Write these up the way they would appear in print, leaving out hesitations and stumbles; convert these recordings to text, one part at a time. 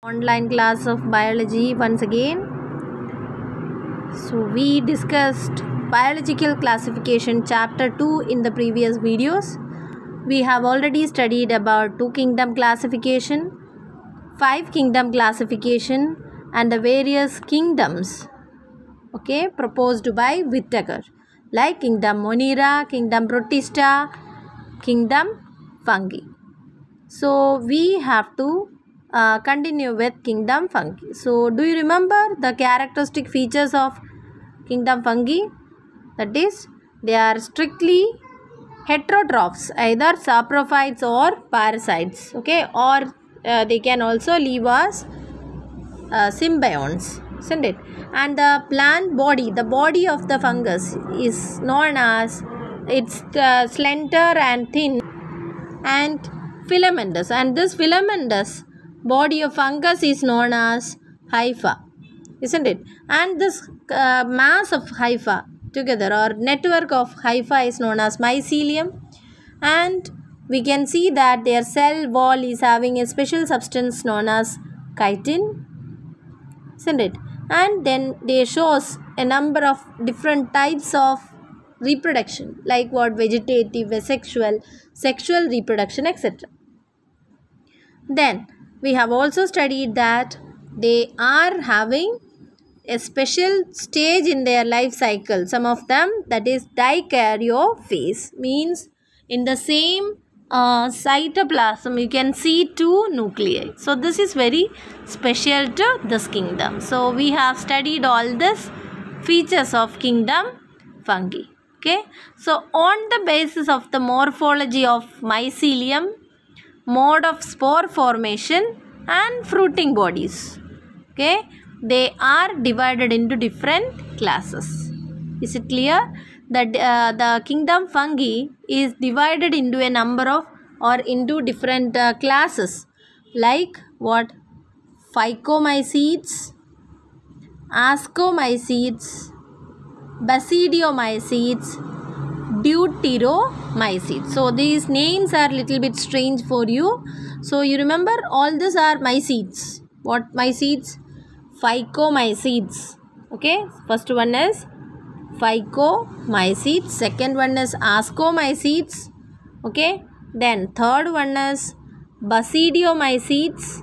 Online class of biology once again. So we discussed biological classification chapter 2 in the previous videos. We have already studied about 2 kingdom classification, 5 kingdom classification and the various kingdoms proposed by Whittaker, like kingdom Monera, kingdom Protista, kingdom Fungi. So we have to continue with kingdom Fungi. So do you remember the characteristic features of kingdom Fungi? That is, they are strictly heterotrophs, either saprophytes or parasites, or they can also live as symbionts, isn't it? And the plant body, the body of the fungus is known as, it's slender and thin and filamentous, and this filamentous body of fungus is known as hypha, isn't it? And this mass of hypha together, or network of hypha, is known as mycelium, and we can see that their cell wall is having a special substance known as chitin, isn't it? And then they shows a number of different types of reproduction, like what? Vegetative, asexual, sexual reproduction, etc. Then we have also studied that they are having a special stage in their life cycle. Some of them, that is dikaryophase, means in the same cytoplasm you can see 2 nuclei. So this is very special to this kingdom. So we have studied all these features of kingdom Fungi. So on the basis of the morphology of mycelium, mode of spore formation and fruiting bodies, they are divided into different classes. Is it clear that the kingdom Fungi is divided into a number of, or into different classes, like what? Phycomycetes, Ascomycetes, Basidiomycetes, Deuteromycetes. So these names are little bit strange for you. So you remember, all these are mycetes. What mycetes? Phycomycetes. First one is Phycomycetes. Second one is Ascomycetes. Then third one is Basidiomycetes.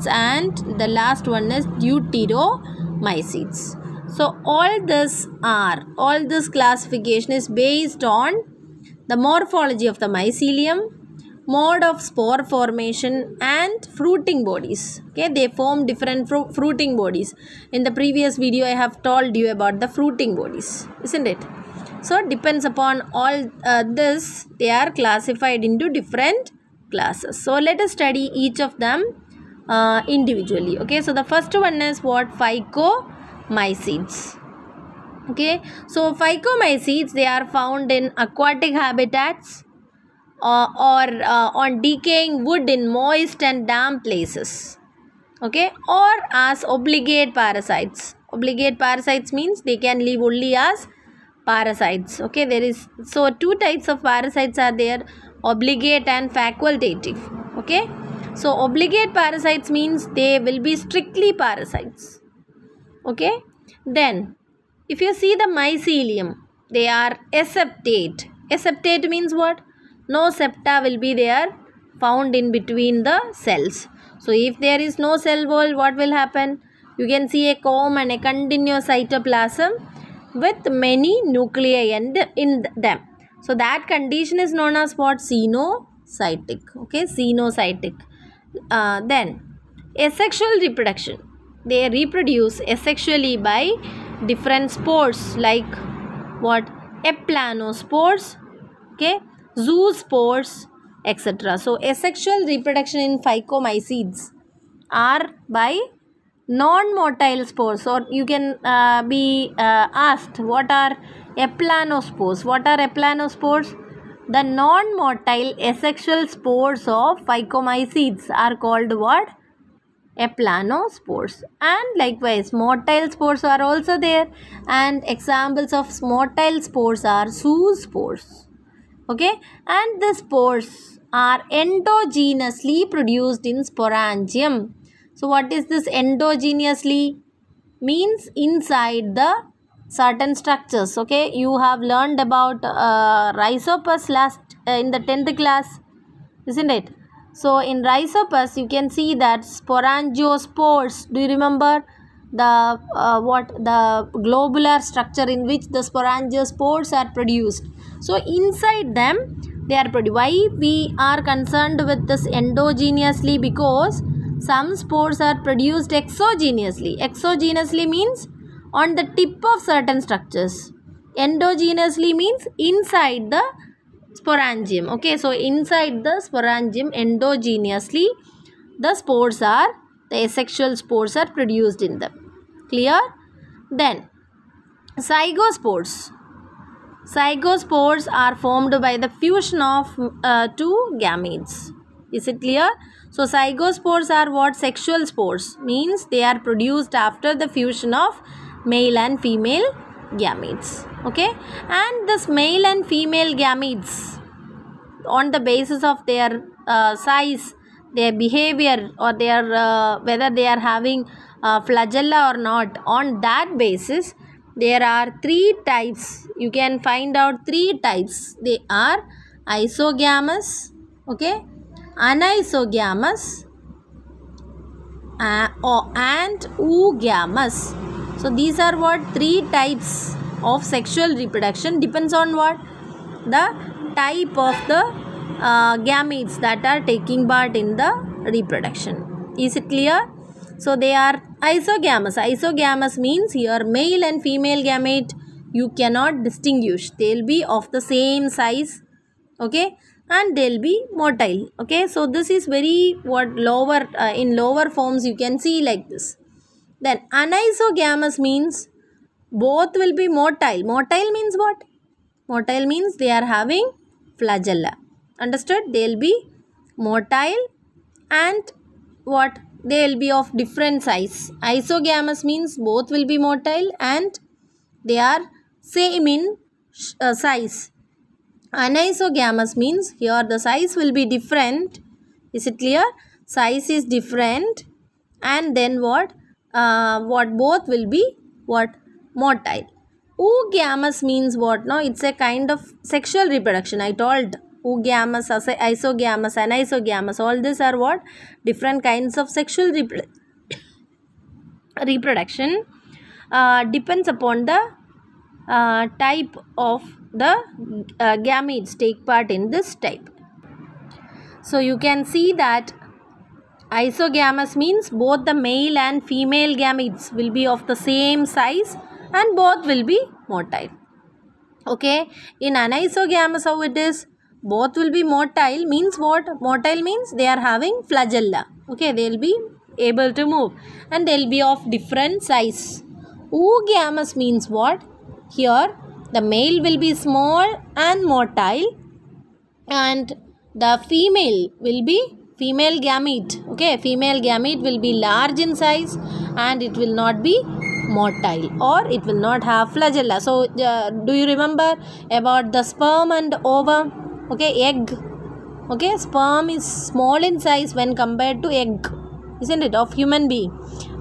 And the last one is Deuteromycetes. So all this classification is based on the morphology of the mycelium, mode of spore formation and fruiting bodies. They form different fruiting bodies. In the previous video I have told you about the fruiting bodies, isn't it? So it depends upon all this, they are classified into different classes. So let us study each of them individually. So the first one is what? Phycomycetes. So Phycomycetes, they are found in aquatic habitats or on decaying wood in moist and damp places, or as obligate parasites. Obligate parasites means they can live only as parasites. There is, so 2 types of parasites are there, obligate and facultative. So obligate parasites means they will be strictly parasites. Then if you see the mycelium, they are aseptate. Aseptate means what? No septa will be there found in between the cells. So if there is no cell wall, what will happen? You can see a comb and a continuous cytoplasm with many nuclei in them. So that condition is known as what? Cenocytic. Cenocytic. Then asexual reproduction. They reproduce asexually by different spores, like what? Eplanospores, zoospores, etc. So asexual reproduction in Phycomycetes are by non-motile spores, or you can be asked, what are eplanospores? What are eplanospores? The non-motile asexual spores of Phycomycetes are called what? Eplanospores. And likewise motile spores are also there, and examples of motile spores are zoospores. And the spores are endogenously produced in sporangium. So what is this endogenously? Means inside the certain structures. Okay, you have learned about rhizopus last in the 10th class, isn't it? So in rhizopus you can see that sporangiospores. Do you remember the the globular structure in which the sporangiospores are produced? So inside them they are produced. Why we are concerned with this endogenously? Because some spores are produced exogenously. Exogenously means on the tip of certain structures. Endogenously means inside the sporangium. Okay, so inside the sporangium endogenously the spores are, the asexual spores are produced in them. Clear? Then zygospores. Zygospores are formed by the fusion of two gametes. Is it clear? So zygospores are what? Sexual spores. Means they are produced after the fusion of male and female gametes. Okay, and this male and female gametes, on the basis of their size, their behavior, or their whether they are having flagella or not, on that basis there are three types. You can find out three types. They are isogamous, okay, anisogamous, and oogamous. So these are what? Three types of sexual reproduction. Depends on what? The type of the gametes that are taking part in the reproduction. Is it clear? So they are isogamous. Isogamous means here male and female gamete you cannot distinguish. They will be of the same size, okay, and they will be motile. Okay, so this is very lower in lower forms you can see like this. Then anisogamous means both will be motile. Motile means what? Motile means they are having flagella. Understood? They will be motile and what? They will be of different size. Isogamous means both will be motile and they are same in size. Anisogamous means here the size will be different. Is it clear? Size is different, and then what? Both will be what? Motile. Oogamous means what? No, it's a kind of sexual reproduction. I told oogamous, isogamous, anisogamous. All these are what? Different kinds of sexual reproduction. Depends upon the type of the gametes take part in this type. So you can see that isogamous means both the male and female gametes will be of the same size and both will be motile. Okay, in anisogamous how it is? Both will be motile means what? Motile means they are having flagella. Okay, they will be able to move and they will be of different size. Oogamous means what? Here the male will be small and motile and the female will be female gamete. Okay, female gamete will be large in size and it will not be motile or it will not have flagella. So do you remember about the sperm and ovum? Okay, egg. Okay, sperm is small in size when compared to egg, isn't it, of human being,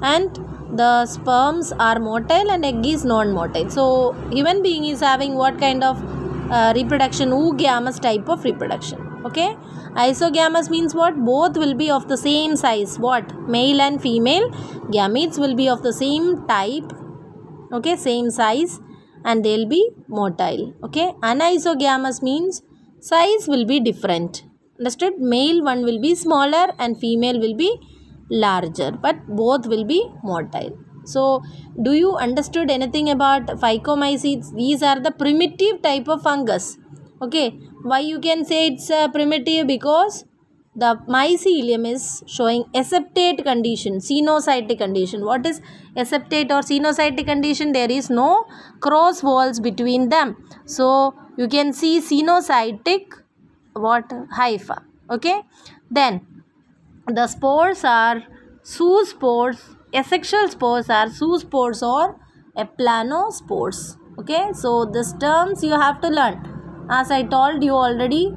and the sperms are motile and egg is non-motile. So human being is having what kind of reproduction? Oogamous type of reproduction. Okay, isogamous means what? Both will be of the same size. What? Male and female gametes will be of the same type, okay, same size, and they will be motile. Okay, anisogamous means size will be different. Understood? Male one will be smaller and female will be larger, but both will be motile. So do you understood anything about phycomycetes? These are the primitive type of fungus. Okay, why you can say it's primitive? Because the mycelium is showing aseptate condition, cenocytic condition. What is aseptate or cenocytic condition? There is no cross walls between them. So you can see cenocytic what? Hypha. Okay, then the spores are zoospores. Asexual spores are zoospores or planospores. Okay, so these terms you have to learn. As I told you already,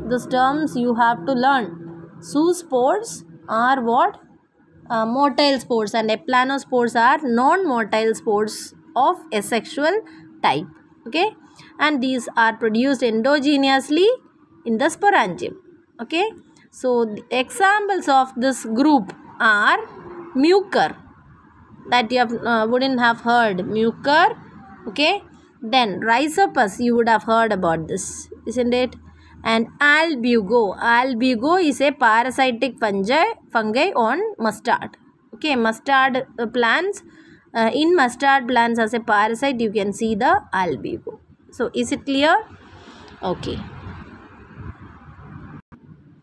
These terms you have to learn. Zoospores are what? Motile spores, and eplanospores are non-motile spores of asexual type. Okay, and these are produced endogenously in the sporangium. Okay, so the examples of this group are mucor, that you have wouldn't have heard, mucor. Okay, then rhizopus, you would have heard about this, isn't it? And albugo. Albugo is a parasitic fungi on mustard. Okay, mustard plants. In mustard plants as a parasite, you can see the albugo. So, is it clear? Okay.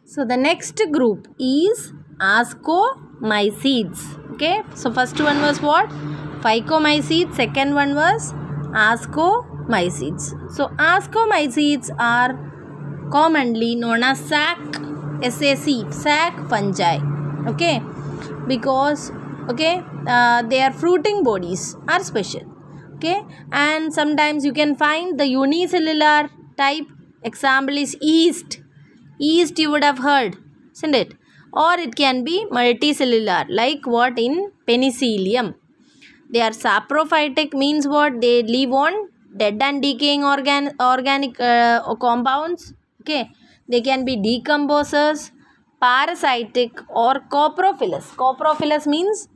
So, the next group is ascomycetes. Okay, so first one was what? Phycomycetes. Second one was ascomycetes. So, ascomycetes are commonly known as sac fungi. Okay, because their fruiting bodies are special. Okay, and sometimes you can find the unicellular type. Example is yeast. Yeast you would have heard, isn't it? Or it can be multicellular, like what in penicillium. They are saprophytic, means what? They live on dead and decaying organic compounds. Okay, they can be decomposers, parasitic, or coprophilous. Coprophilous means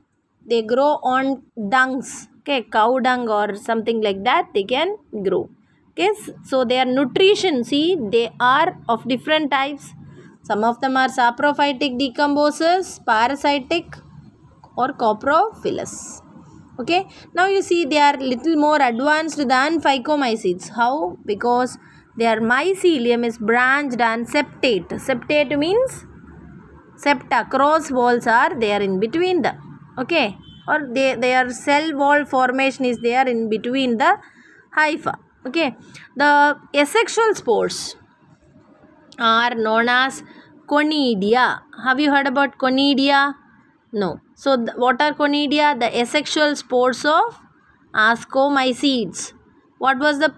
they grow on dungs. Okay, cow dung or something like that, they can grow. Okay, so their nutrition, see, they are of different types. Some of them are saprophytic decomposers, parasitic, or coprophilous. Okay, now you see they are little more advanced than phycomycetes. How? Because their mycelium is branched and septate. Septate means septa, cross walls are there in between them. Okay, or their cell wall formation is there in between the hypha. Okay, the asexual spores are known as conidia. Have you heard about conidia? No. So, what are conidia? The asexual spores of ascomycetes. What was the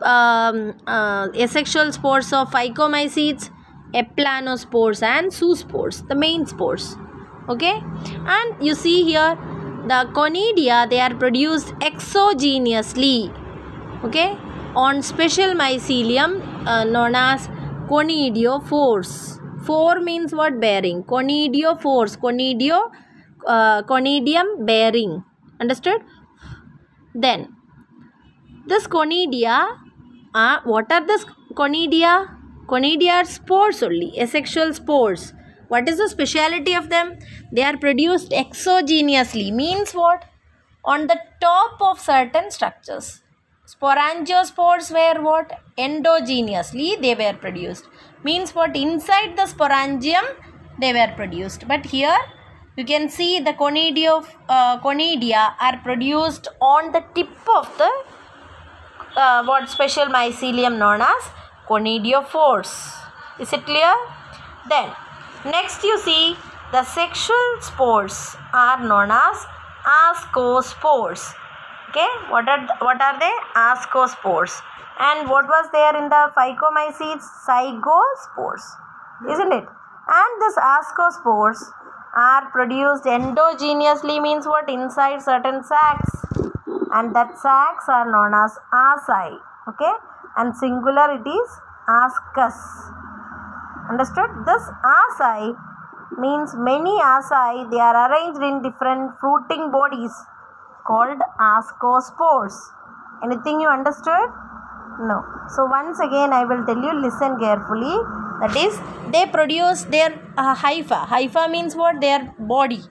asexual spores of phycomycetes? Eplanospores and zoospores, the main spores. Okay, and you see here the conidia, they are produced exogenously. Okay, on special mycelium known as conidiophores. Phore means what? Bearing. Conidiophores. Conidium bearing. Understood? Then this conidia, what are the conidia? Conidia are spores only, asexual spores. What is the speciality of them? They are produced exogenously. Means what? On the top of certain structures. Sporangiospores were what? Endogenously they were produced. Means what? Inside the sporangium they were produced. But here you can see the conidia are produced on the tip of the what special mycelium known as conidiophores. Is it clear? Then next you see the sexual spores are known as ascospores. Okay, what are they? Ascospores. And what was there in the phycomycetes? Zygospores, isn't it? And this ascospores are produced endogenously, means what? Inside certain sacs, and that sacs are known as asci. Okay, and singular it is ascus. Understood? This asci means many asci, they are arranged in different fruiting bodies called ascospores. Anything you understood? No. So once again I will tell you, listen carefully. That is, they produce their hypha. Hypha means what? Their body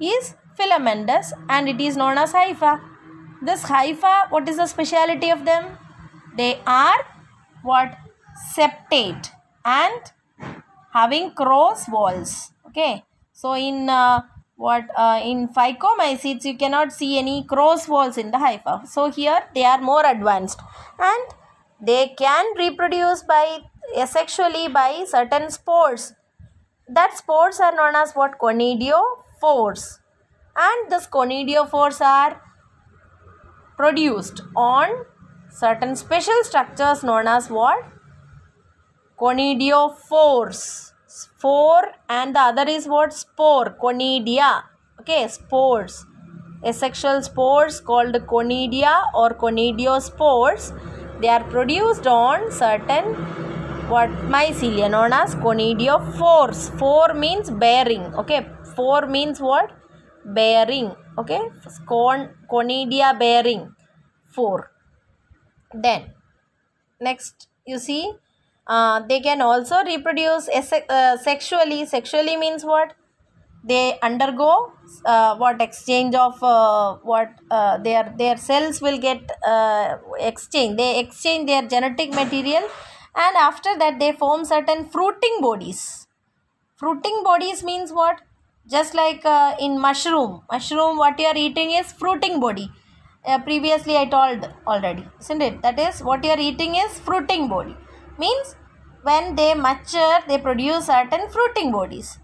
is filamentous and it is known as hypha. This hypha, what is the speciality of them? They are what? Septate and having cross walls. Okay. So in in phycomycetes you cannot see any cross walls in the hypha. So here they are more advanced and they can reproduce by asexually by certain spores. That spores are known as what? Conidiophores. And these conidiophores are produced on certain special structures known as what? Conidiophores. Spore, and the other is what? Spore. Conidia. Okay, spores. Asexual spores called conidia or conidiospores. They are produced on certain what mycelia known as conidiophores. Phore means bearing. Okay, phore means what? Bearing. Okay, conidia bearing. Phore. Then next you see they can also reproduce sexually. Sexually means what? They undergo what exchange of their cells will get exchange. They exchange their genetic material, and after that they form certain fruiting bodies. Fruiting bodies means what? Just like in mushroom what you are eating is fruiting body. Previously I told already, isn't it? That is, what you are eating is fruiting body. Means when they mature they produce certain fruiting bodies.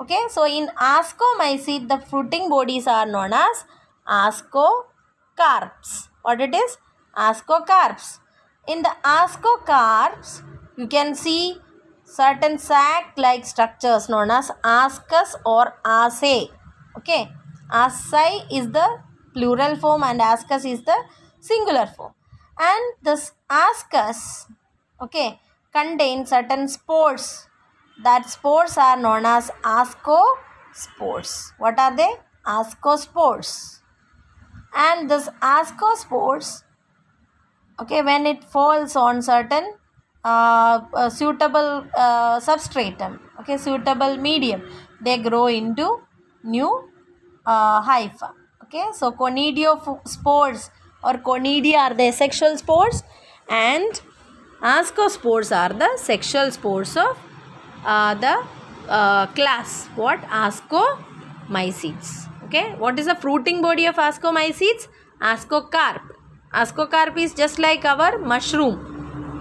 Okay, so in ascomycete the fruiting bodies are known as ascocarps. What it is? Ascocarps. In the ascocarps you can see certain sac like structures known as ascus or asae. Okay, asae is the plural form and ascus is the singular form, and this ascus, okay, contains certain spores. That spores are known as ascospores. What are they? Ascospores. And this ascospores, okay, when it falls on certain suitable substratum, okay, suitable medium, they grow into new hypha. Okay, so conidiospores or conidia are the asexual spores, and ascospores are the sexual spores of the class what? Ascomycetes. Okay, what is the fruiting body of ascomycetes? Ascocarp. Ascocarp is just like our mushroom.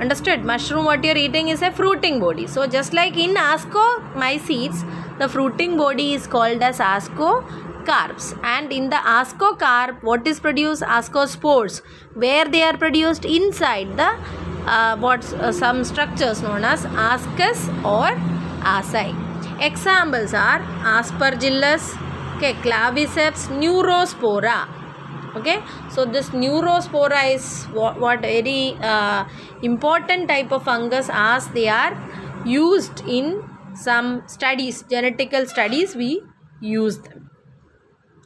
Understood? Mushroom what you are eating is a fruiting body. So just like in ascomycetes the fruiting body is called as ascocarps, and in the ascocarp what is produced? Ascospores, where they are produced inside the some structures known as ascus or asae. Examples are Aspergillus, okay, Claviceps, Neurospora. Okay, so this Neurospora is what very important type of fungus, as they are used in some studies, genetical studies, we use them.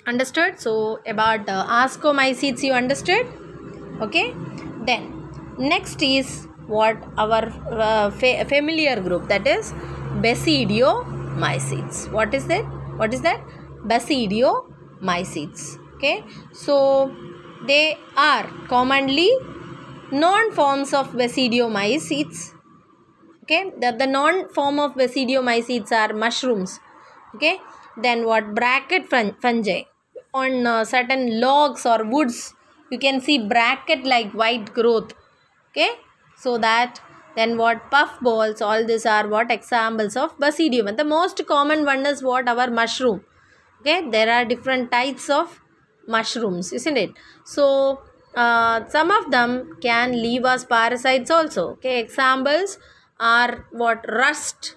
Understood? So about ascomycetes you understood. Okay, then next is what? Our familiar group, that is Basidiomycetes. What is that? What is that? Basidiomycetes. Okay, so they are commonly known forms of Basidiomycetes. Okay, the known form of Basidiomycetes are mushrooms. Okay, then what? Bracket fungi. On certain logs or woods you can see bracket like white growth. Okay, so that, then what? Puffballs. All these are what? Examples of Basidium. And the most common one is what? Our mushroom. Okay, there are different types of mushrooms, isn't it? So some of them can leave us parasites also. Okay, examples are what? Rust,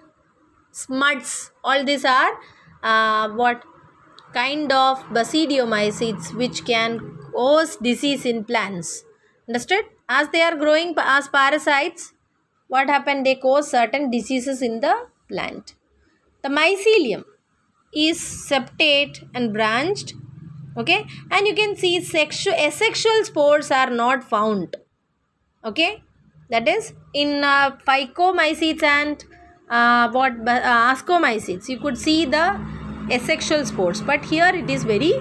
smuts. All these are what? Kind of Basidiomycetes which can cause disease in plants. Understood? As they are growing as parasites, what happened? They cause certain diseases in the plant. The mycelium is septate and branched. Okay, and you can see asexual spores are not found. Okay, that is in Phycomycetes and ascomycetes you could see the asexual spores, but here it is very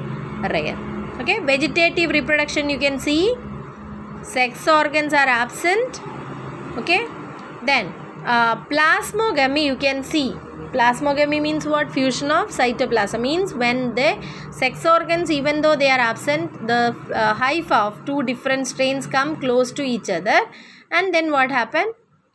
rare. Okay, vegetative reproduction you can see sex organs are absent. Okay, then plasmogamy you can see. Plasmogamy means what? Fusion of cytoplasm. Means when the sex organs, even though they are absent, the hypha of two different strains come close to each other, and then what happen?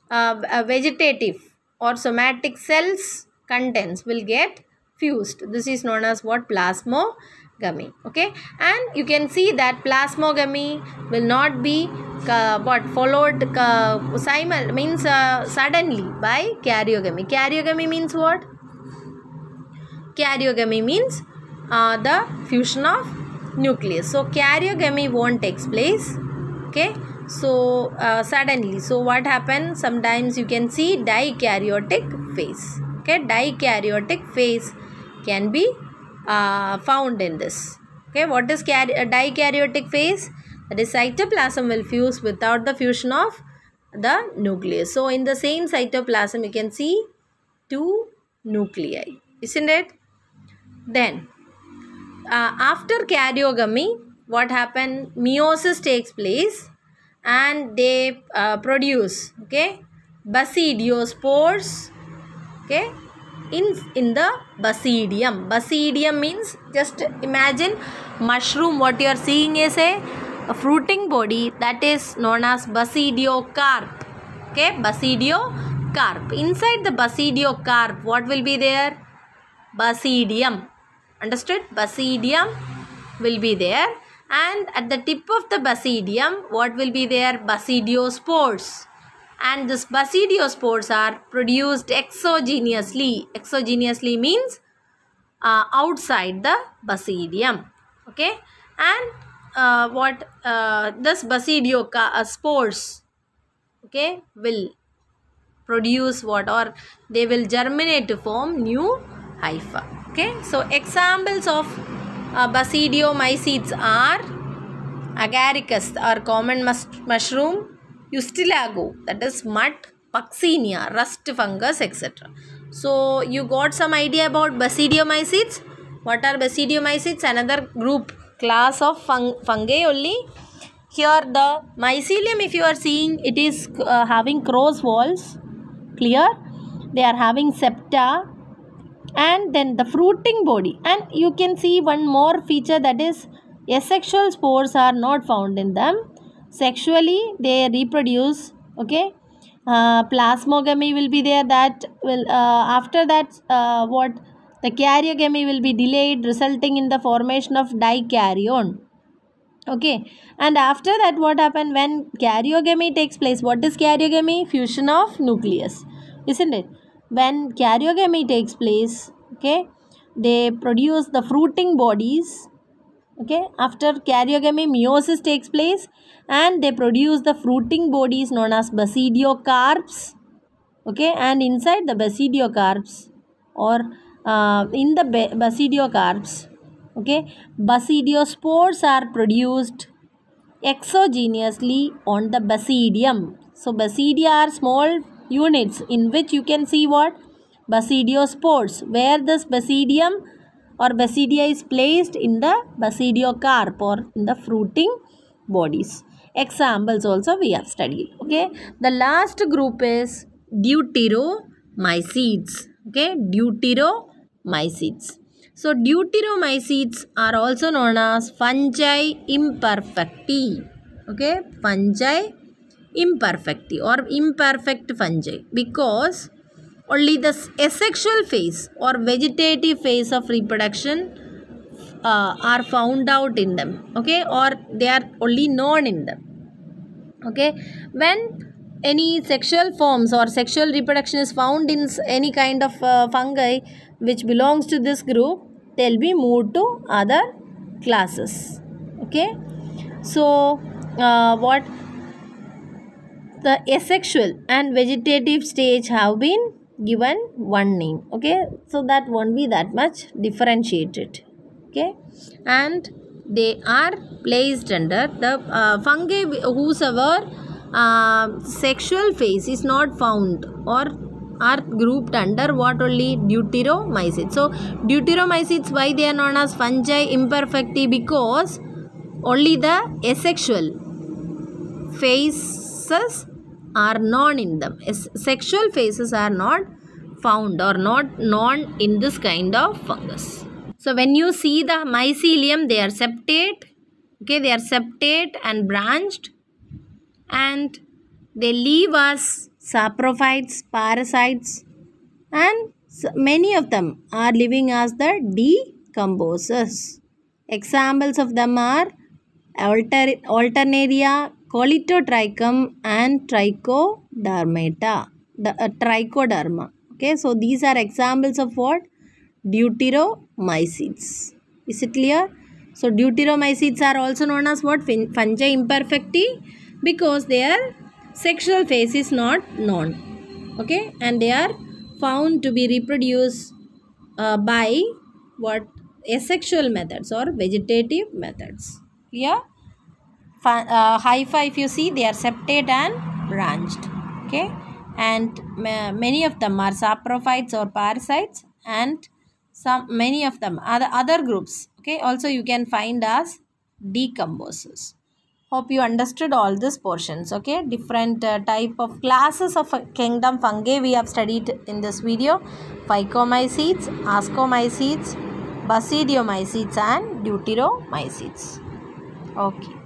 Vegetative or somatic cells contents will get fused. This is known as what? Plasmogamy. Okay, and you can see that plasmogamy will not be followed suddenly by karyogamy. Karyogamy means what? Karyogamy means the fusion of nucleus. So karyogamy won't take place. Okay, so suddenly. So what happens? Sometimes you can see dikaryotic phase. Okay, dikaryotic phase can be found in this. Okay, what is dikaryotic phase? That is, cytoplasm will fuse without the fusion of the nucleus. So in the same cytoplasm you can see two nuclei, isn't it? Then after karyogamy, what happened? Meiosis takes place and they produce, okay, basidiospores, okay, in the basidium. Basidium means, just imagine mushroom. What you are seeing is a fruiting body, that is known as basidiocarp. Okay, basidiocarp. Inside the basidiocarp, what will be there? Basidium. Understood? Basidium will be there, and at the tip of the basidium, what will be there? Basidiospores. And this basidiospores are produced exogenously. Exogenously means outside the basidium. Okay, and this basidiospores, okay, will produce what? Or they will germinate to form new hypha. Okay, so examples of basidiomycetes are agaricus or common mushroom, Ustilago, that is mud, Puccinia, rust fungus, etc. So you got some idea about basidiomycetes. What are basidiomycetes? Another group, class of fungi only. Here the mycelium, if you are seeing, it is having cross walls. Clear? They are having septa. And then the fruiting body, and you can see one more feature, that is asexual spores are not found in them. Sexually they reproduce. Okay, plasmogamy will be there. That will after that what? The karyogamy will be delayed, resulting in the formation of dikaryon. Okay, and after that what happened? When karyogamy takes place, what is karyogamy? Fusion of nucleus, isn't it? When karyogamy takes place, okay, they produce the fruiting bodies. Okay, after karyogamy, meiosis takes place and they produce the fruiting bodies known as basidiocarps. Okay, and inside the basidiocarps, or in the basidiocarps, okay, basidiospores are produced exogenously on the basidium. So basidia are small units in which you can see what? Basidiospores, where this basidium or basidia is placed in the basidiocarp or in the fruiting bodies. Examples also we have studied. Okay, the last group is deuteromycetes. Okay, deuteromycetes. So deuteromycetes are also known as fungi imperfecti. Okay, fungi imperfecti or imperfect fungi, because only the asexual phase or vegetative phase of reproduction are found out in them. Okay, or they are only known in them. Okay, when any sexual forms or sexual reproduction is found in any kind of fungi which belongs to this group, they will be moved to other classes. Okay, so what? The asexual and vegetative stage have been given one name. Okay, so that won't be that much differentiated. Okay, and they are placed under the fungi whosoever sexual phase is not found or are grouped under what? Only deuteromycetes. So deuteromycetes, why they are known as fungi imperfecti? Because only the asexual phases are known in them. Sexual phases are not found or not known in this kind of fungus. So when you see the mycelium, they are septate. Okay, they are septate and branched, and they live as saprophytes, parasites, and So many of them are living as the decomposers. Examples of them are Alternaria, Colitotrichum and Trichodermata. Trichoderma. Okay, so these are examples of what? Deuteromycetes. Is it clear? So deuteromycetes are also known as what? Fungi imperfecti, because their sexual phase is not known. Okay, and they are found to be reproduced by what? Asexual methods or vegetative methods. Clear? Hypha, if you see, they are septate and branched. Okay, and many of them are saprophytes or parasites, and many of them are the other groups. Okay, also you can find as decomposers. Hope you understood all these portions. Okay, different type of classes of kingdom fungi we have studied in this video: Phycomycetes, Ascomycetes, Basidiomycetes and Deuteromycetes. Okay.